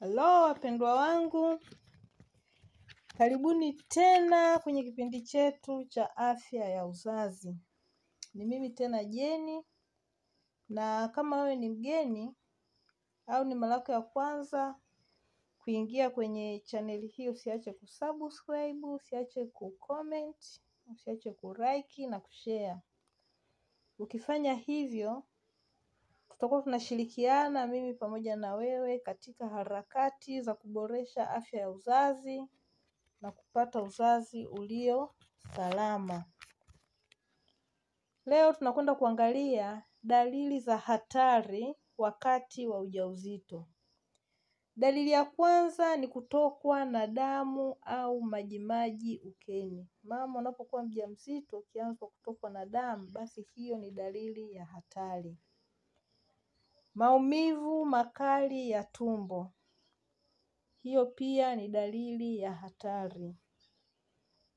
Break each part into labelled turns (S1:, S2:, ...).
S1: Hello wapendwa wangu, karibuni tena kwenye kipindi chetu cha afya ya uzazi. Ni mimi tena Jeni, na kama wewe ni mgeni au ni mara yako ya kwanza kuingia kwenye channel hii, usiache kusubscribe, usiache kucomment, usiache kulike na kushare. Ukifanya hivyo, tutakuwa tunashirikiana mimi pamoja na wewe katika harakati za kuboresha afya ya uzazi na kupata uzazi ulio salama. Leo tunakwenda kuangalia dalili za hatari wakati wa ujauzito. Dalili ya kwanza ni kutokwa na damu au majimaji ukeni. Mama unapokuwa mjamzito ukianza kutokwa na damu, basi hiyo ni dalili ya hatari. Maumivu makali ya tumbo, hiyo pia ni dalili ya hatari.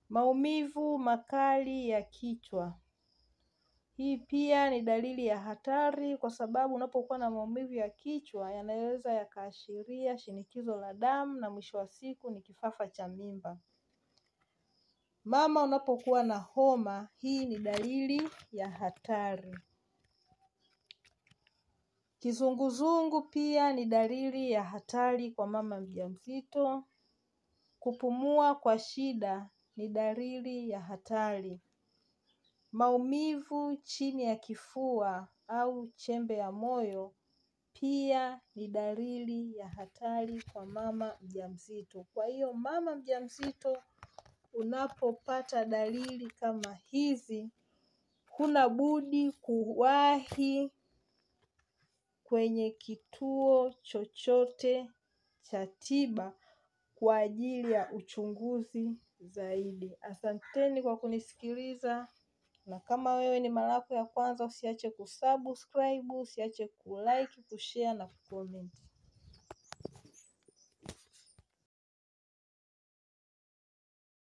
S1: Maumivu makali ya kichwa, hii pia ni dalili ya hatari, kwa sababu unapokuwa na maumivu ya kichwa yanaweza yakaashiria shinikizo la damu na mwisho wa siku ni kifafa cha mimba. Mama unapokuwa na homa, hii ni dalili ya hatari. Kizunguzungu pia ni dalili ya hatari kwa mama mjamzito. Kupumua kwa shida ni dalili ya hatari. Maumivu chini ya kifua au chembe ya moyo pia ni dalili ya hatari kwa mama mjamzito. Kwa hiyo mama mjamzito, unapopata dalili kama hizi, huna budi kuwahi kwenye kituo chochote cha tiba kwa ajili ya uchunguzi zaidi. Asanteni kwa kunisikiliza, na kama wewe ni mara yako ya kwanza, usiache kusubscribe, usiache kulike, kushare na kucomment.